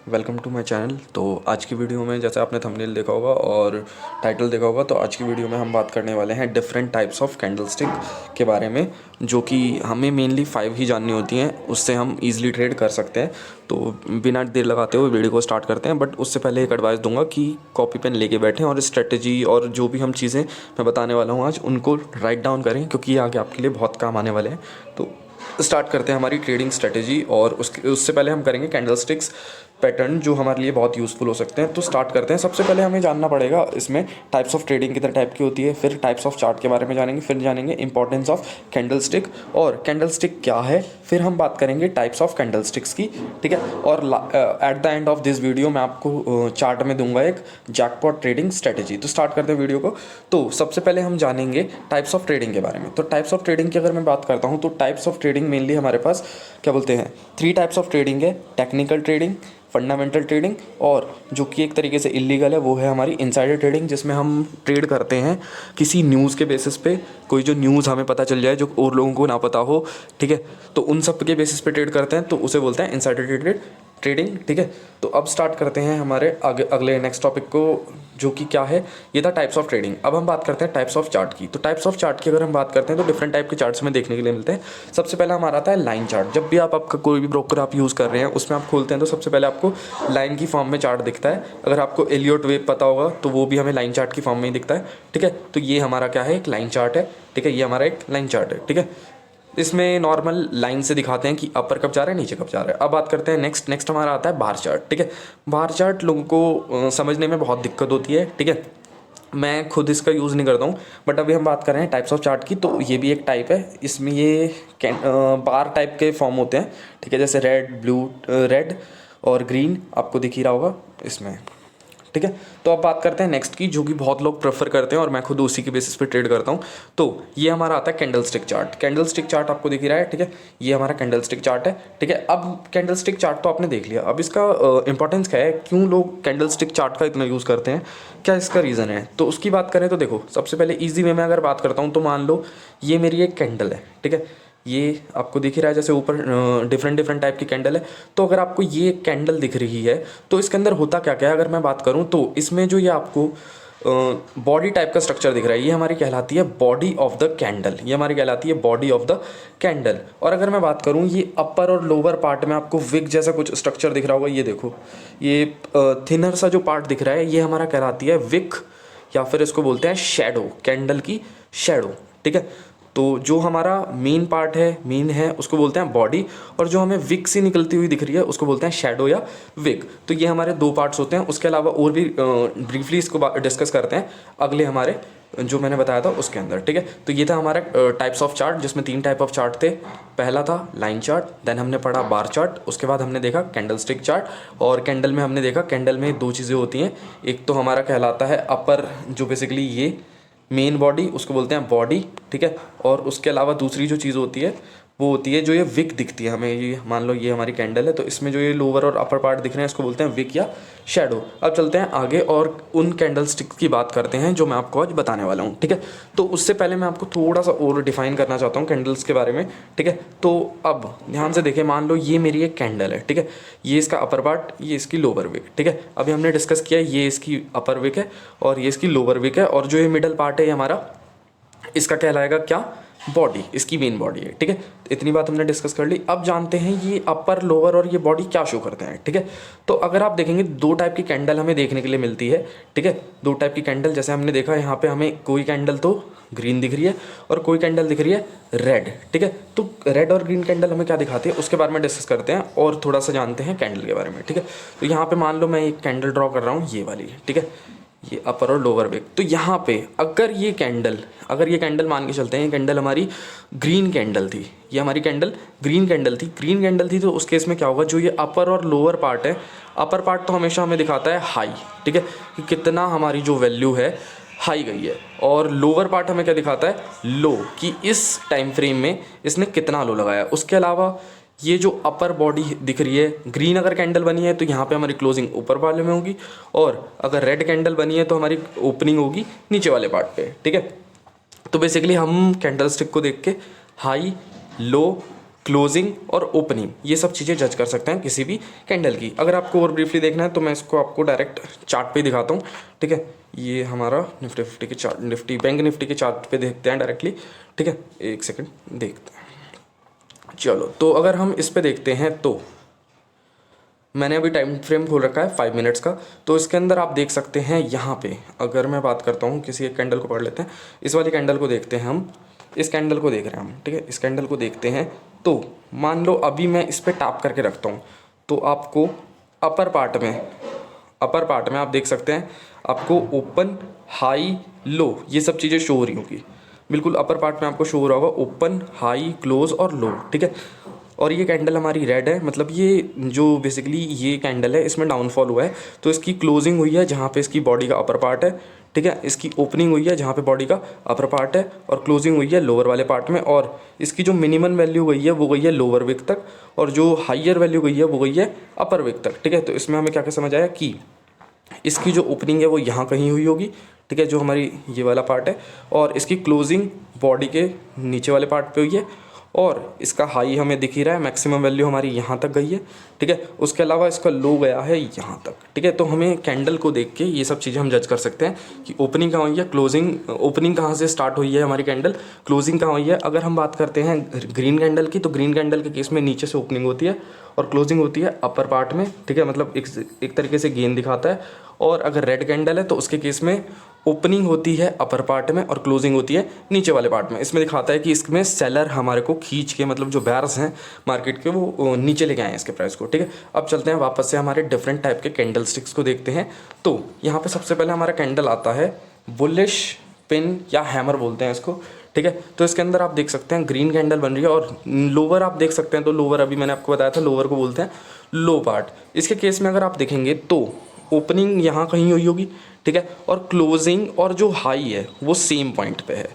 Welcome to my channel. तो आज की वीडियो में जैसे आपने थंबनेल देखा होगा और टाइटल देखा होगा, तो आज की वीडियो में हम बात करने वाले हैं डिफरेंट टाइप्स ऑफ कैंडलस्टिक के बारे में, जो कि हमें मेनली 5 ही जाननी होती हैं, उससे हम इजीली ट्रेड कर सकते हैं। तो बिना देर लगाते हुए वीडियो को स्टार्ट करते हैं। बट उससे पहले एक एडवाइस दूंगा कि कॉपी पेन लेके बैठें और स्ट्रेटजी और जो भी हम चीज़ें मैं बताने वाला हूँ आज, उनको राइट डाउन करें, क्योंकि ये आगे आपके लिए बहुत काम आने वाले हैं। तो स्टार्ट करते हैं हमारी ट्रेडिंग स्ट्रेटेजी, और उससे पहले हम करेंगे कैंडलस्टिक्स पैटर्न, जो हमारे लिए बहुत यूज़फुल हो सकते हैं। तो स्टार्ट करते हैं। सबसे पहले हमें जानना पड़ेगा इसमें टाइप्स ऑफ ट्रेडिंग कितने टाइप की होती है, फिर टाइप्स ऑफ चार्ट के बारे में जानेंगे, फिर जानेंगे इंपॉर्टेंस ऑफ कैंडलस्टिक और कैंडलस्टिक क्या है, फिर हम बात करेंगे टाइप्स ऑफ कैंडलस्टिक्स की, ठीक है। और at the end of this video मैं आपको चार्ट में दूंगा एक जैकपॉट ट्रेडिंग स्ट्रेटेजी। तो स्टार्ट करते हैं वीडियो को। तो सबसे पहले हम जानेंगे टाइप्स ऑफ ट्रेडिंग के बारे में। तो टाइप्स ऑफ ट्रेडिंग की अगर मैं बात करता हूँ, तो टाइप्स ऑफ ट्रेडिंग मेनली हमारे पास क्या बोलते हैं, 3 टाइप्स ऑफ ट्रेडिंग है। टेक्निकल ट्रेडिंग, फंडामेंटल ट्रेडिंग, और जो कि एक तरीके से इलीगल है वो है हमारी इनसाइडर ट्रेडिंग, जिसमें हम ट्रेड करते हैं किसी न्यूज़ के बेसिस पे। कोई जो न्यूज़ हमें पता चल जाए जो और लोगों को ना पता हो, ठीक है, तो उन सब के बेसिस पे ट्रेड करते हैं, तो उसे बोलते हैं इनसाइडर ट्रेडिंग, ठीक है। तो अब स्टार्ट करते हैं हमारे आगे अगले नेक्स्ट टॉपिक को, जो कि क्या है, ये था टाइप्स ऑफ ट्रेडिंग। अब हम बात करते हैं टाइप्स ऑफ चार्ट की। तो टाइप्स ऑफ चार्ट की अगर हम बात करते हैं, तो डिफरेंट टाइप के चार्ट्स में देखने के लिए मिलते हैं। सबसे पहला हमारा आता है लाइन चार्ट। जब भी आपका कोई भी ब्रोकर आप यूज़ कर रहे हैं, उसमें आप खोलते हैं, तो सबसे पहले आपको लाइन की फॉर्म में चार्ट दिखता है। अगर आपको एलियट वेव पता होगा, तो वो भी हमें लाइन चार्ट की फॉर्म में ही दिखता है, ठीक है। तो ये हमारा क्या है, एक लाइन चार्ट है, ठीक है। ये हमारा एक लाइन चार्ट है, ठीक है। इसमें नॉर्मल लाइन से दिखाते हैं कि अपर कब जा रहा है, नीचे कब जा रहा है। अब बात करते हैं नेक्स्ट हमारा आता है बार चार्ट, ठीक है। बार चार्ट लोगों को समझने में बहुत दिक्कत होती है, ठीक है। मैं खुद इसका यूज़ नहीं करता हूँ, बट अभी हम बात कर रहे हैं टाइप्स ऑफ चार्ट की। तो ये भी एक टाइप है। इसमें ये बार टाइप के फॉर्म होते हैं, ठीक है, जैसे रेड और ग्रीन आपको दिख ही रहा होगा इसमें, ठीक है। तो अब बात करते हैं नेक्स्ट की, जो कि बहुत लोग प्रेफर करते हैं और मैं खुद उसी के बेसिस पे ट्रेड करता हूँ। तो ये हमारा आता है कैंडलस्टिक चार्ट। कैंडलस्टिक चार्ट आपको दिख ही रहा है, ठीक है। ये हमारा कैंडलस्टिक चार्ट है, ठीक है। अब कैंडलस्टिक चार्ट तो आपने देख लिया। अब इसका इंपॉर्टेंस क्या है, क्यों लोग कैंडलस्टिक चार्ट का इतना यूज़ करते हैं, क्या इसका रीज़न है, तो उसकी बात करें तो देखो, सबसे पहले ईजी वे में अगर बात करता हूँ, तो मान लो ये मेरी एक कैंडल है, ठीक है। ये आपको दिख ही रहा है, जैसे ऊपर डिफरेंट टाइप की कैंडल है। तो अगर आपको ये कैंडल दिख रही है, तो इसके अंदर होता क्या क्या है, अगर मैं बात करूं, तो इसमें जो ये आपको बॉडी टाइप का स्ट्रक्चर दिख रहा है, ये हमारी कहलाती है बॉडी ऑफ द कैंडल। ये हमारी कहलाती है बॉडी ऑफ द कैंडल। और अगर मैं बात करूं, ये अपर और लोअर पार्ट में आपको विग जैसा कुछ स्ट्रक्चर दिख रहा होगा। ये देखो, ये थिनर सा जो पार्ट दिख रहा है, ये हमारा कहलाती है विग, या फिर इसको बोलते हैं शेडो, कैंडल की शेडो, ठीक है। तो जो हमारा मेन पार्ट है, मेन है, उसको बोलते हैं बॉडी, और जो हमें विग से निकलती हुई दिख रही है, उसको बोलते हैं शेडो या विग। तो ये हमारे 2 पार्ट्स होते हैं। उसके अलावा और भी ब्रीफली इसको डिस्कस करते हैं अगले हमारे जो मैंने बताया था उसके अंदर, ठीक है। तो ये था हमारा टाइप्स ऑफ चार्ट, जिसमें 3 टाइप ऑफ चार्ट थे। पहला था लाइन चार्ट, देन हमने पढ़ा बार चार्ट, उसके बाद हमने देखा कैंडलस्टिक चार्ट। और कैंडल में हमने देखा, कैंडल में 2 चीज़ें होती हैं। एक तो हमारा कहलाता है अपर, जो बेसिकली ये मेन बॉडी, उसको बोलते हैं बॉडी, ठीक है। और उसके अलावा दूसरी जो चीज़ होती है, वो होती है जो ये विक दिखती है हमें। ये मान लो ये हमारी कैंडल है, तो इसमें जो ये लोअर और अपर पार्ट दिख रहे हैं, इसको बोलते हैं विक या शेडो। अब चलते हैं आगे और उन कैंडल स्टिक्स की बात करते हैं जो मैं आपको आज बताने वाला हूँ, ठीक है। तो उससे पहले मैं आपको थोड़ा सा और डिफाइन करना चाहता हूँ कैंडल्स के बारे में, ठीक है। तो अब ध्यान से देखें, मान लो ये मेरी एक कैंडल है, ठीक है। ये इसका अपर पार्ट, ये इसकी लोअर विक, ठीक है। अभी हमने डिस्कस किया, ये इसकी अपर विक है और ये इसकी लोअर विक है, और जो ये मिडल पार्ट है ये हमारा, इसका कहलाएगा क्या, बॉडी, इसकी मेन बॉडी है, ठीक है। इतनी बात हमने डिस्कस कर ली। अब जानते हैं ये अपर, लोअर और ये बॉडी क्या शो करते हैं, ठीक है। तो अगर आप देखेंगे, 2 टाइप की कैंडल हमें देखने के लिए मिलती है, ठीक है। 2 टाइप की कैंडल, जैसे हमने देखा यहाँ पे हमें कोई कैंडल तो ग्रीन दिख रही है और कोई कैंडल दिख रही है रेड, ठीक है। तो रेड और ग्रीन कैंडल हमें क्या दिखाती है, उसके बारे में डिस्कस करते हैं और थोड़ा सा जानते हैं कैंडल के बारे में, ठीक है। तो यहाँ पे मान लो मैं एक कैंडल ड्रॉ कर रहा हूँ, ये वाली, ठीक है, ये अपर और लोअर विक। तो यहाँ पे अगर ये कैंडल मान के चलते हैं, ये कैंडल हमारी ग्रीन कैंडल थी, ये हमारी कैंडल ग्रीन कैंडल थी, तो उस केस में क्या होगा, जो ये अपर और लोअर पार्ट है, अपर पार्ट तो हमेशा हमें दिखाता है हाई, ठीक है, कि कितना हमारी जो वैल्यू है हाई गई है, और लोअर पार्ट हमें क्या दिखाता है, लो, कि इस टाइम फ्रेम में इसने कितना लो लगाया। उसके अलावा ये जो अपर बॉडी दिख रही है, ग्रीन अगर कैंडल बनी है तो यहाँ पे हमारी क्लोजिंग ऊपर वाले में होगी, और अगर रेड कैंडल बनी है तो हमारी ओपनिंग होगी नीचे वाले पार्ट पे, ठीक है। तो बेसिकली हम कैंडल स्टिक को देख के हाई, लो, क्लोजिंग और ओपनिंग, ये सब चीज़ें जज कर सकते हैं किसी भी कैंडल की। अगर आपको और ब्रीफली देखना है तो मैं इसको आपको डायरेक्ट चार्ट पे दिखाता हूँ, ठीक है। ये हमारा निफ्टी 50 के चार्ट, निफ्टी बैंक निफ्टी के चार्ट पे देखते हैं डायरेक्टली, ठीक है। एक सेकंड देखते हैं। चलो, तो अगर हम इस पे देखते हैं तो मैंने अभी टाइम फ्रेम खोल रखा है 5 मिनट्स का। तो इसके अंदर आप देख सकते हैं यहाँ पे, अगर मैं बात करता हूँ किसी एक कैंडल को पकड़ लेते हैं, इस वाली कैंडल को देखते हैं हम, इस कैंडल को देख रहे हैं हम, ठीक है। इस कैंडल को देखते हैं तो मान लो अभी मैं इस पर टैप करके रखता हूँ तो आपको अपर पार्ट में आप देख सकते हैं आपको ओपन, हाई, लो, ये सब चीज़ें शो हो रही होगी। बिल्कुल अपर पार्ट में आपको शो हो रहा होगा ओपन, हाई, क्लोज और लो, ठीक है। और ये कैंडल हमारी रेड है, मतलब ये जो बेसिकली ये कैंडल है इसमें डाउनफॉल हुआ है। तो इसकी क्लोजिंग हुई है जहाँ पे इसकी बॉडी का अपर पार्ट है, ठीक है। इसकी ओपनिंग हुई है जहाँ पे बॉडी का अपर पार्ट है, और क्लोजिंग हुई है लोअर वाले पार्ट में। और इसकी जो मिनिमम वैल्यू गई है वो गई है लोअर विक तक, और जो हाइयर वैल्यू गई है वो गई है अपर विक तक, ठीक है। तो इसमें हमें क्या क्या समझ आया कि इसकी जो ओपनिंग है वो यहाँ कहीं हुई होगी, ठीक है, जो हमारी ये वाला पार्ट है, और इसकी क्लोजिंग बॉडी के नीचे वाले पार्ट पे हुई है, और इसका हाई हमें दिख ही रहा है, मैक्सिमम वैल्यू हमारी यहाँ तक गई है, ठीक है। उसके अलावा इसका लो गया है यहाँ तक, ठीक है। तो हमें कैंडल को देख के ये सब चीज़ें हम जज कर सकते हैं कि ओपनिंग कहाँ हुई है, क्लोजिंग, ओपनिंग कहाँ से स्टार्ट हुई है हमारी कैंडल, क्लोजिंग कहाँ हुई है। अगर हम बात करते हैं ग्रीन कैंडल की, तो ग्रीन कैंडल के केस में नीचे से ओपनिंग होती है और क्लोजिंग होती है अपर पार्ट में, ठीक है, मतलब एक तरीके से गेंद दिखाता है। और अगर रेड कैंडल है तो उसके केस में ओपनिंग होती है अपर पार्ट में और क्लोजिंग होती है नीचे वाले पार्ट में। इसमें दिखाता है कि इसमें सेलर हमारे को खींच के, मतलब जो बैर्स हैं मार्केट के, वो नीचे लेके आए हैं इसके प्राइस को, ठीक है। अब चलते हैं वापस से हमारे डिफरेंट टाइप के कैंडल स्टिक्स को देखते हैं। तो यहाँ पे सबसे पहले हमारा कैंडल आता है बुलिश पिन या हैमर बोलते हैं इसको, ठीक है। तो इसके अंदर आप देख सकते हैं ग्रीन कैंडल बन रही है, और लोअर आप देख सकते हैं, तो लोअर अभी मैंने आपको बताया था, लोअर को बोलते हैं लो पार्ट। इसके केस में अगर आप देखेंगे तो ओपनिंग यहाँ कहीं हुई होगी, ठीक है, और क्लोजिंग और जो हाई है वो सेम पॉइंट पे है,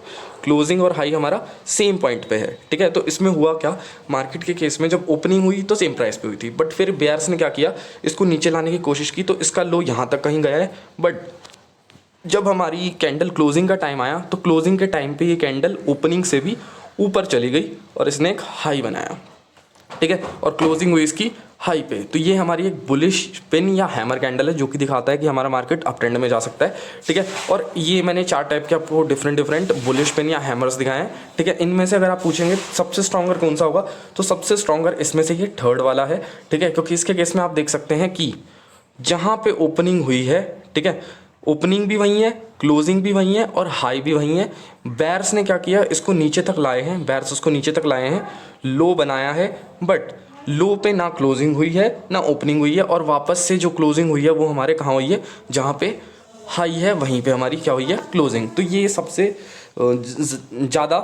क्लोजिंग और हाई हमारा सेम पॉइंट पे है, ठीक है। तो इसमें हुआ क्या, मार्केट के केस में जब ओपनिंग हुई तो सेम प्राइस पे हुई थी, बट फिर बेयर्स ने क्या किया, इसको नीचे लाने की कोशिश की, तो इसका लो यहाँ तक कहीं गया है। बट जब हमारी कैंडल क्लोजिंग का टाइम आया तो क्लोजिंग के टाइम पे ये कैंडल ओपनिंग से भी ऊपर चली गई और इसने एक हाई बनाया, ठीक है, और क्लोजिंग हुई इसकी हाई पे। तो ये हमारी एक बुलिश पिन या हैमर कैंडल है, जो कि दिखाता है कि हमारा मार्केट अप ट्रेंड में जा सकता है, ठीक है। और ये मैंने 4 टाइप के आपको डिफरेंट बुलिश पिन या हैमर्स दिखाए हैं, ठीक है। इनमें से अगर आप पूछेंगे सबसे स्ट्रॉन्गर कौन सा होगा, तो सबसे स्ट्रॉन्गर इसमें से ये थर्ड वाला है, ठीक है, क्योंकि इसके केस में आप देख सकते हैं कि जहाँ पे ओपनिंग हुई है, ठीक है, ओपनिंग भी वही है, क्लोजिंग भी वही है और हाई भी वही है। बैर्स ने क्या किया, इसको नीचे तक लाए हैं, बैर्स उसको नीचे तक लाए हैं, लो बनाया है, बट लो पे ना क्लोजिंग हुई है ना ओपनिंग हुई है, और वापस से जो क्लोजिंग हुई है वो हमारे कहाँ हुई है, जहाँ पे हाई है वहीं पे हमारी क्या हुई है, क्लोजिंग। तो ये सबसे ज़्यादा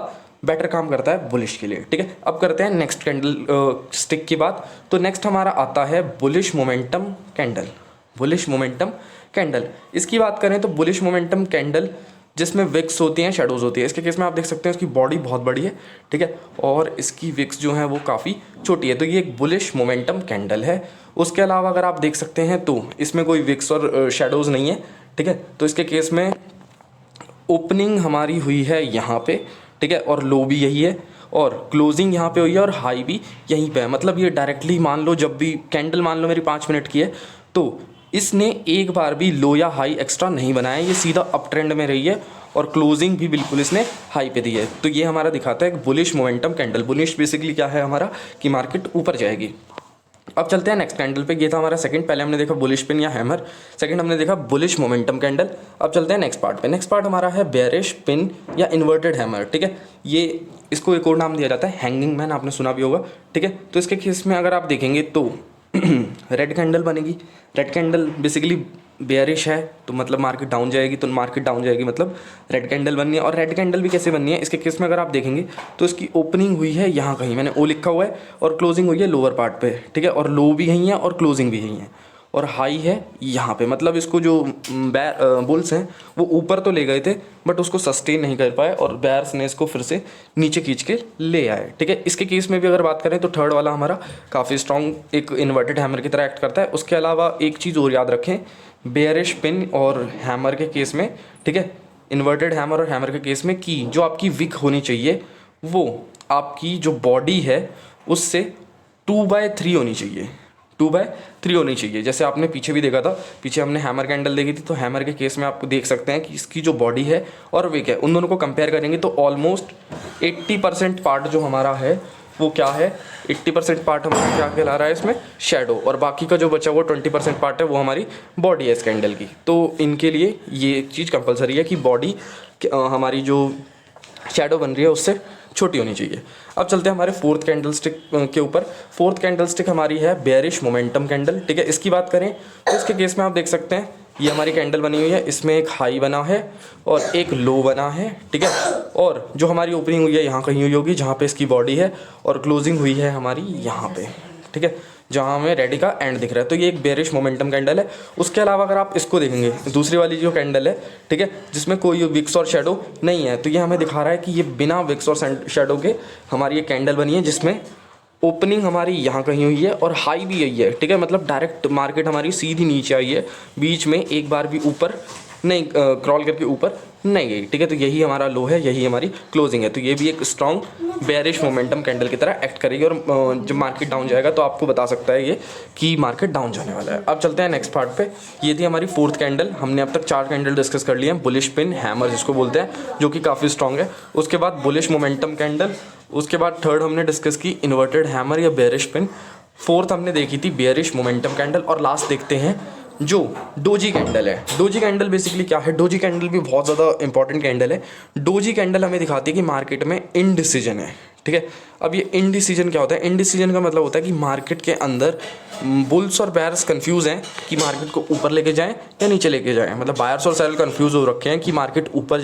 बेटर काम करता है बुलिश के लिए, ठीक है। अब करते हैं नेक्स्ट कैंडल स्टिक की बात। तो नेक्स्ट हमारा आता है bullish momentum candle. Bullish momentum candle, इसकी बात करें तो बुलिश मोमेंटम कैंडल जिसमें विक्स होती हैं, शेडोज़ होती है। इसके केस में आप देख सकते हैं इसकी बॉडी बहुत बड़ी है, ठीक है, और इसकी विक्स जो है वो काफ़ी छोटी है। तो ये एक बुलिश मोमेंटम कैंडल है। उसके अलावा अगर आप देख सकते हैं तो इसमें कोई विक्स और शेडोज़ नहीं है, ठीक है। तो इसके केस में ओपनिंग हमारी हुई है यहाँ पे, ठीक है, और लो भी यही है, और क्लोजिंग यहाँ पे हुई है, और हाई भी यहीं पे है। मतलब ये डायरेक्टली मान लो, जब भी कैंडल मान लो मेरी 5 मिनट की है, तो इसने एक बार भी लो या हाई एक्स्ट्रा नहीं बनाया, ये सीधा अप ट्रेंड में रही है, और क्लोजिंग भी बिल्कुल इसने हाई पे दी है। तो ये हमारा दिखाता है एक bullish momentum candle. Bullish basically क्या है हमारा, कि मार्केट ऊपर जाएगी। अब चलते हैं नेक्स्ट कैंडल पे। ये था हमारा सेकंड, पहले हमने देखा बुलिश पिन या हैमर, सेकंड हमने देखा बुलिश मोमेंटम कैंडल। अब चलते हैं नेक्स्ट पार्ट पे। नेक्स्ट पार्ट हमारा है बेयरिश पिन या इन्वर्टेड हैमर, ठीक है। ये इसको एक और नाम दिया जाता है हैंगिंग मैन, आपने सुना भी होगा, ठीक है। तो इसके केस में अगर आप देखेंगे तो रेड कैंडल बनेगी। रेड कैंडल बेसिकली बेयरिश है, तो मतलब मार्केट डाउन जाएगी, तो मार्केट डाउन जाएगी मतलब रेड कैंडल बननी है। और रेड कैंडल भी कैसे बननी है, इसके केस में अगर आप देखेंगे तो इसकी ओपनिंग हुई है यहाँ कहीं, मैंने ओ लिखा हुआ है, और क्लोजिंग हुई है लोअर पार्ट पे, ठीक है, और लो भी यहीं है और क्लोजिंग भी यहीं है, और हाई है यहाँ पे। मतलब इसको जो बुल्स हैं वो ऊपर तो ले गए थे, बट उसको सस्टेन नहीं कर पाए, और बैर्स ने इसको फिर से नीचे खींच के ले आए, ठीक है। इसके केस में भी अगर बात करें तो थर्ड वाला हमारा काफ़ी स्ट्रॉन्ग एक इन्वर्टेड हैमर की तरह एक्ट करता है। उसके अलावा एक चीज़ और याद रखें, बेयरिश पिन और हैमर के केस में, ठीक है, इन्वर्टेड हैमर और हैमर के केस में, कि जो आपकी विक होनी चाहिए वो आपकी जो बॉडी है उससे 2/3 होनी चाहिए, 2/3 होनी चाहिए। जैसे आपने पीछे भी देखा था, पीछे हमने हैमर कैंडल देखी थी, तो हैमर के केस में आपको देख सकते हैं कि इसकी जो बॉडी है और विक है, उन दोनों को कंपेयर करेंगे तो ऑलमोस्ट 80% पार्ट जो हमारा है वो क्या है, 80% पार्ट हमारा क्या कहला रहा है इसमें, शेडो, और बाकी का जो बचा हुआ 20% पार्ट है वो हमारी बॉडी है इस कैंडल की। तो इनके लिए ये एक चीज़ कंपलसरी है कि बॉडी हमारी जो शेडो बन रही है उससे छोटी होनी चाहिए। अब चलते हैं हमारे फोर्थ कैंडल स्टिक के ऊपर। फोर्थ कैंडल स्टिक हमारी है बेयरिश मोमेंटम कैंडल, ठीक है। इसकी बात करें तो इसके केस में आप देख सकते हैं ये हमारी कैंडल बनी हुई है, इसमें एक हाई बना है और एक लो बना है, ठीक है। और जो हमारी ओपनिंग हुई है यहाँ कहीं हुई होगी जहाँ पे इसकी बॉडी है, और क्लोजिंग हुई है हमारी यहाँ पे, ठीक है, जहाँ हमें रेडी का एंड दिख रहा है। तो ये एक बेयरिश मोमेंटम कैंडल है। उसके अलावा अगर आप इसको देखेंगे, दूसरी वाली जो कैंडल है, ठीक है, जिसमें कोई विक्स और शेडो नहीं है, तो ये हमें दिखा रहा है कि ये बिना विक्स और शेडो के हमारी ये कैंडल बनी है, जिसमें ओपनिंग हमारी यहाँ कहीं हुई है और हाई भी यही है, ठीक है। मतलब डायरेक्ट मार्केट हमारी सीधी नीचे आई है, बीच में एक बार भी ऊपर नहीं क्रॉल करके ऊपर नहीं गई, ठीक है। तो यही हमारा लो है, यही हमारी क्लोजिंग है। तो ये भी एक स्ट्रॉन्ग बेयरिश मोमेंटम कैंडल की तरह एक्ट करेगी, और जब मार्केट डाउन जाएगा तो आपको बता सकता है ये कि मार्केट डाउन जाने वाला है। अब चलते हैं नेक्स्ट पार्ट पे। ये थी हमारी फोर्थ कैंडल। हमने अब तक 4 कैंडल डिस्कस कर लिए हैं। बुलिश पिन, हैमर जिसको बोलते हैं, जो कि काफ़ी स्ट्रॉन्ग है। उसके बाद बुलिश मोमेंटम कैंडल, उसके बाद थर्ड हमने डिस्कस की इन्वर्टेड हैमर या बेयरिश पिन, फोर्थ हमने देखी थी बेयरिश मोमेंटम कैंडल, और लास्ट देखते हैं जो डोजी कैंडल है। डोजी कैंडल बेसिकली क्या है, डोजी कैंडल भी बहुत ज़्यादा इंपॉर्टेंट कैंडल है। डोजी कैंडल हमें दिखाती है कि मार्केट में इनडिसीजन है, ठीक है। अब ये इनडिसीजन क्या होता है, इनडिसीजन का मतलब होता है कि मार्केट के अंदर बुल्स और बायर्स कंफ्यूज हैं कि मार्केट को ऊपर लेके जाएं या नीचे लेके जाएं। मतलब बायर्स और सेलर कंफ्यूज हो रखे हैं कि मार्केट ऊपर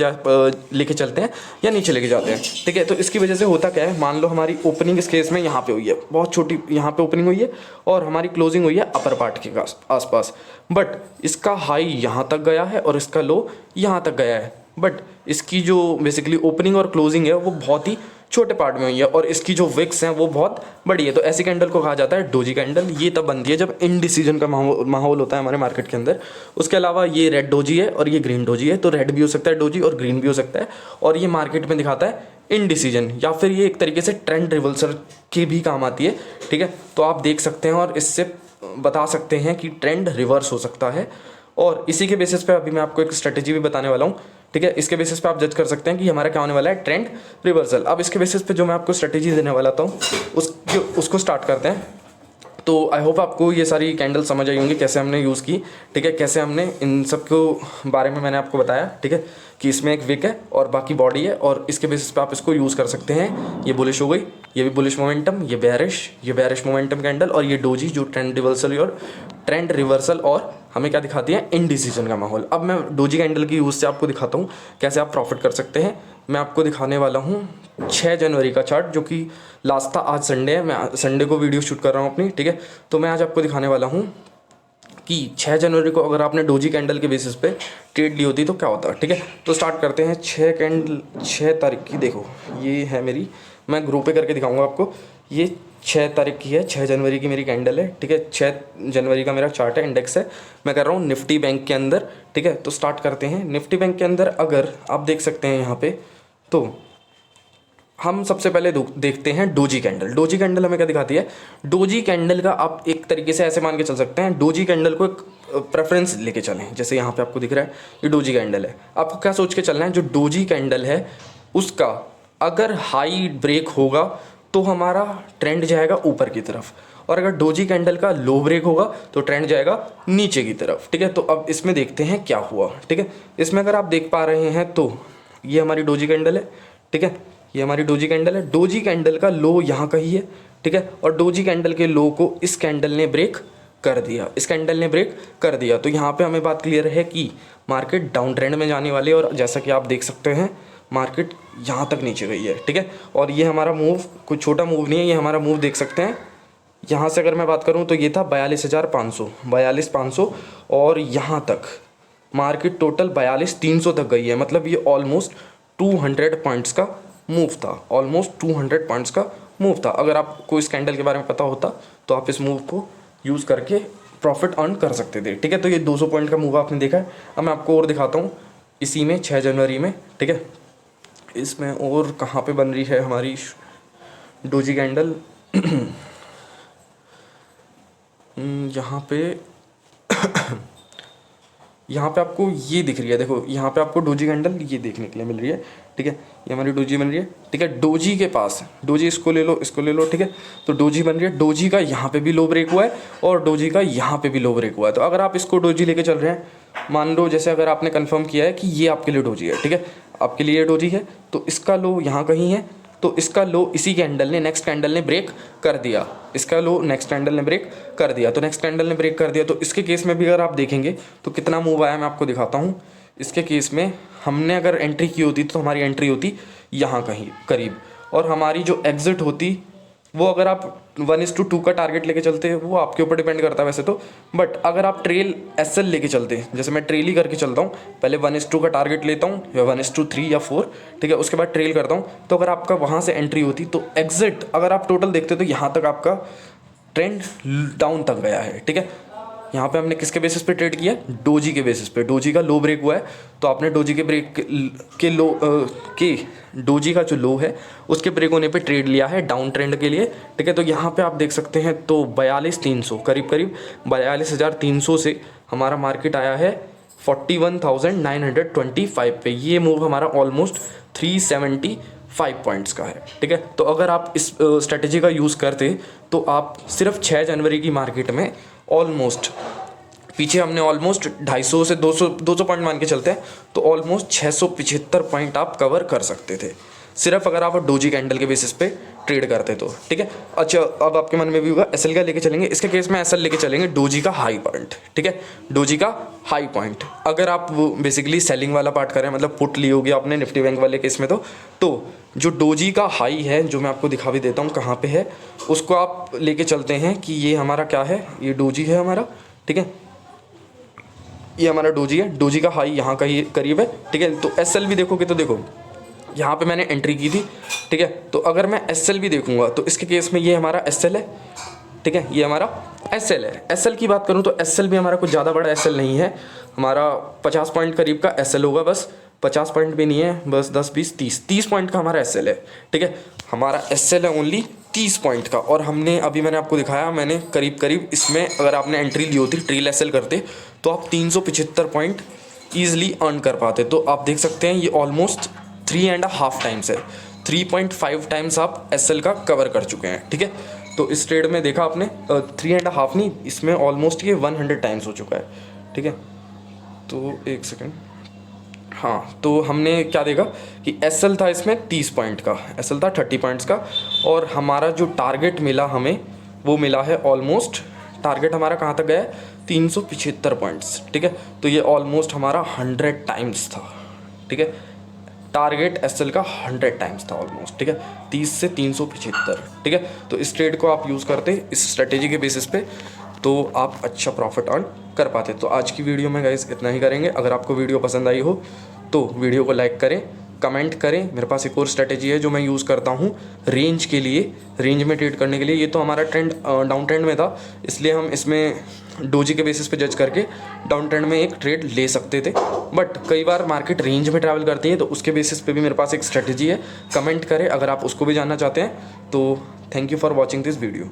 लेके चलते हैं या नीचे लेके जाते हैं, ठीक है। तो इसकी वजह से होता क्या है, मान लो हमारी ओपनिंग इस केस में यहाँ पे हुई है, बहुत छोटी यहाँ पे ओपनिंग हुई है, और हमारी क्लोजिंग हुई है अपर पार्ट के आसपास, बट इसका हाई यहाँ तक गया है और इसका लो यहाँ तक गया है, बट इसकी जो बेसिकली ओपनिंग और क्लोजिंग है वो बहुत ही छोटे पार्ट में हुई है, और इसकी जो विक्स हैं वो बहुत बड़ी है। तो ऐसी कैंडल को कहा जाता है डोजी कैंडल। ये तब बनती है जब इनडिसीजन का माहौल होता है हमारे मार्केट के अंदर। उसके अलावा ये रेड डोजी है और ये ग्रीन डोजी है, तो रेड भी हो सकता है डोजी और ग्रीन भी हो सकता है, और ये मार्केट में दिखाता है इनडिसीजन, या फिर ये एक तरीके से ट्रेंड रिवर्सल के भी काम आती है, ठीक है। तो आप देख सकते हैं और इससे बता सकते हैं कि ट्रेंड रिवर्स हो सकता है, और इसी के बेसिस पे अभी मैं आपको एक स्ट्रेटेजी भी बताने वाला हूँ, ठीक है। इसके बेसिस पे आप जज कर सकते हैं कि हमारा क्या होने वाला है, ट्रेंड रिवर्सल। अब इसके बेसिस पे जो मैं आपको स्ट्रेटेजी देने वाला था उसको स्टार्ट करते हैं। तो आई होप आपको ये सारी कैंडल समझ आई होंगी, कैसे हमने यूज़ की, ठीक है, कैसे हमने इन सब को बारे में मैंने आपको बताया, ठीक है, कि इसमें एक विक है और बाकी बॉडी है, और इसके बेसिस पे आप इसको यूज़ कर सकते हैं। ये बुलिश हो गई, ये भी बुलिश मोमेंटम, ये बेयरिश मोमेंटम कैंडल, और ये डोजी जो ट्रेंड रिवर्सल और हमें क्या दिखाती है, इनडिसीजन का माहौल। अब मैं डोजी कैंडल की यूज़ से आपको दिखाता हूँ कैसे आप प्रॉफिट कर सकते हैं। मैं आपको दिखाने वाला हूँ 6 जनवरी का चार्ट, जो कि लास्ट था, आज संडे है, मैं संडे को वीडियो शूट कर रहा हूँ अपनी, ठीक है। तो मैं आज आपको दिखाने वाला हूँ कि 6 जनवरी को अगर आपने डोजी कैंडल के बेसिस पे ट्रेड ली होती तो क्या होता, ठीक है। तो स्टार्ट करते हैं। 6 तारीख की, देखो ये है मेरी, मैं ग्रुप पे करके दिखाऊंगा आपको। ये 6 तारीख की है, 6 जनवरी की मेरी कैंडल है, ठीक है। 6 जनवरी का मेरा चार्ट है, इंडेक्स है। मैं कर रहा हूँ निफ्टी बैंक के अंदर, ठीक है। तो स्टार्ट करते हैं। निफ्टी बैंक के अंदर अगर आप देख सकते हैं यहाँ पे, तो हम सबसे पहले देखते हैं डोजी कैंडल। डोजी कैंडल हमें क्या दिखाती है, डोजी कैंडल का आप एक तरीके से ऐसे मान के चल सकते हैं, डोजी कैंडल को एक प्रेफरेंस लेके चलें। जैसे यहाँ पे आपको दिख रहा है ये डोजी कैंडल है, आपको क्या सोच के चलना है, जो डोजी कैंडल है उसका अगर हाई ब्रेक होगा तो हमारा ट्रेंड जाएगा ऊपर की तरफ, और अगर डोजी कैंडल का लो ब्रेक होगा तो ट्रेंड जाएगा नीचे की तरफ, ठीक है। तो अब इसमें देखते हैं क्या हुआ, ठीक है। इसमें अगर आप देख पा रहे हैं तो ये हमारी डोजी कैंडल है, ठीक है, ये हमारी डोजी कैंडल है। डोजी कैंडल का लो यहाँ कहीं है, ठीक है, और डोजी कैंडल के लो को इस कैंडल ने ब्रेक कर दिया, इस कैंडल ने ब्रेक कर दिया। तो यहाँ पे हमें बात क्लियर है कि मार्केट डाउन ट्रेंड में जाने वाली है, और जैसा कि आप देख सकते हैं मार्केट यहाँ तक नीचे गई है, ठीक है। और ये हमारा मूव कोई छोटा मूव नहीं है, ये हमारा मूव देख सकते हैं। यहाँ से अगर मैं बात करूँ तो ये था 42,500 और यहाँ तक मार्केट टोटल 42,300 तक गई है। मतलब ये ऑलमोस्ट 200 पॉइंट्स का मूव था, ऑलमोस्ट 200 पॉइंट्स का मूव था। अगर आपको इस कैंडल के बारे में पता होता तो आप इस मूव को यूज़ करके प्रॉफिट अर्न कर सकते थे, ठीक है। तो ये 200 पॉइंट का मूव आपने देखा है। अब मैं आपको और दिखाता हूँ इसी में 6 जनवरी में, ठीक है। इसमें और कहाँ पे बन रही है हमारी डोजी कैंडल यहाँ पे यहाँ पे आपको ये दिख रही है, देखो यहाँ पे आपको डोजी कैंडल ये देखने के लिए मिल रही है, ठीक है। ये हमारी डोजी बन रही है, ठीक है। डोजी के पास डोजी, इसको ले लो, इसको ले लो, ठीक है। तो डोजी बन रही है, डोजी का यहाँ पे भी लो ब्रेक हुआ है और डोजी का यहाँ पे भी लो ब्रेक हुआ है। तो अगर आप इसको डोजी लेके चल रहे हैं, मान लो जैसे अगर आपने कंफर्म किया है कि ये आपके लिए डोजी है, ठीक है, आपके लिए डोजी है, तो इसका लो यहाँ कहीं है, तो इसका लो इसी कैंडल ने, नेक्स्ट कैंडल ने ब्रेक कर दिया, इसका लो नेक्स्ट कैंडल ने ब्रेक कर दिया, तो नेक्स्ट कैंडल ने ब्रेक कर दिया। तो इसके केस में भी अगर आप देखेंगे तो कितना मूव आया, मैं आपको दिखाता हूँ। इसके केस में हमने अगर एंट्री की होती तो हमारी एंट्री होती यहाँ कहीं करीब, और हमारी जो एग्जिट होती वो, अगर आप 1:2 का टारगेट लेके चलते हैं, वो आपके ऊपर डिपेंड करता है वैसे तो। बट अगर आप ट्रेल एसएल लेके चलते हैं, जैसे मैं ट्रेल ही करके चलता हूँ, पहले 1:2 का टारगेट लेता हूँ या 1:3 या 4, ठीक है, उसके बाद ट्रेल करता हूँ, तो अगर आपका वहाँ से एंट्री होती तो एग्जिट अगर आप टोटल देखते तो यहाँ तक आपका ट्रेंड डाउन तक गया है, ठीक है। यहाँ पे हमने किसके बेसिस पे ट्रेड किया, डोजी के बेसिस पे। डोजी का लो ब्रेक हुआ है, तो आपने डोजी के ब्रेक के लो के डोजी का जो लो है उसके ब्रेक होने पे ट्रेड लिया है डाउन ट्रेंड के लिए, ठीक है। तो यहाँ पे आप देख सकते हैं, तो 42,300 करीब 42,300 से हमारा मार्केट आया है 41,925 पे। ये मूव हमारा ऑलमोस्ट 375 पॉइंट्स का है, ठीक है। तो अगर आप इस स्ट्रेटेजी का यूज़ करते तो आप सिर्फ 6 जनवरी की मार्केट में ऑलमोस्ट, पीछे हमने ऑलमोस्ट 250 से 200 पॉइंट मान के चलते हैं, तो ऑलमोस्ट 675 पॉइंट आप कवर कर सकते थे, सिर्फ अगर आप डोजी कैंडल के बेसिस पे ट्रेड करते तो, ठीक है। अच्छा, अब आपके मन में भी होगा एसएल का लेके चलेंगे, इसके केस में एसएल लेके चलेंगे डोजी का हाई पॉइंट, ठीक है, डोजी का हाई पॉइंट। अगर आप बेसिकली सेलिंग वाला पार्ट करें, मतलब पुट ली होगी आपने निफ्टी बैंक वाले केस में, तो जो डोजी का हाई है, जो मैं आपको दिखा भी देता हूँ कहाँ पे है, उसको आप लेके चलते हैं कि ये हमारा क्या है, ये डोजी है हमारा, ठीक है, ये हमारा डोजी है, डोजी का हाई यहाँ का ही करीब है, ठीक है। तो एसएल भी देखोगे तो देखो यहाँ पे मैंने एंट्री की थी, ठीक है। तो अगर मैं एसएल भी देखूंगा तो इसके केस में ये हमारा एसएल है, ठीक है, ये हमारा एसएल है। एसएल की बात करूँ तो एसएल भी हमारा कुछ ज़्यादा बड़ा एसएल नहीं है, हमारा 50 पॉइंट करीब का एसएल होगा, बस 50 पॉइंट भी नहीं है, बस 10 20 30 पॉइंट का हमारा एसएल है, ठीक है। हमारा एसएल है ओनली 30 पॉइंट का, और हमने अभी मैंने आपको दिखाया, मैंने करीब इसमें अगर आपने एंट्री ली होती, ट्रेल एसएल करते, तो आप 375 पॉइंट ईजिली अर्न कर पाते। तो आप देख सकते हैं ये ऑलमोस्ट 3.5 टाइम्स है, 3.5 टाइम्स आप एसएल का कवर कर चुके हैं, ठीक है। तो इस ट्रेड में देखा आपने 3.5 नहीं, इसमें ऑलमोस्ट ये 100 टाइम्स हो चुका है, ठीक है। तो एक सेकेंड, हाँ, तो हमने क्या देखा कि एसएल था इसमें 30 पॉइंट का, एसएल था 30 पॉइंट्स का, और हमारा जो टारगेट मिला हमें वो मिला है ऑलमोस्ट, टारगेट हमारा कहाँ तक गया है, 375 पॉइंट्स, ठीक है। तो ये ऑलमोस्ट हमारा 100 टाइम्स था, ठीक है, टारगेट एसएल का 100 टाइम्स था ऑलमोस्ट, ठीक है, 30 से 375, ठीक है। तो इस ट्रेड को आप यूज़ करते इस स्ट्रेटेजी के बेसिस पे, तो आप अच्छा प्रॉफिट अर्न कर पाते। तो आज की वीडियो में गाइस इतना ही करेंगे। अगर आपको वीडियो पसंद आई हो तो वीडियो को लाइक करें, कमेंट करें। मेरे पास एक और स्ट्रेटेजी है जो मैं यूज़ करता हूँ रेंज के लिए, रेंज में ट्रेड करने के लिए। ये तो हमारा ट्रेंड डाउन ट्रेंड में था, इसलिए हम इसमें डोजी के बेसिस पे जज करके डाउन ट्रेंड में एक ट्रेड ले सकते थे, बट कई बार मार्केट रेंज में ट्रैवल करती है, तो उसके बेसिस पे भी मेरे पास एक स्ट्रेटेजी है। कमेंट करें अगर आप उसको भी जानना चाहते हैं। तो thank you for watching this video.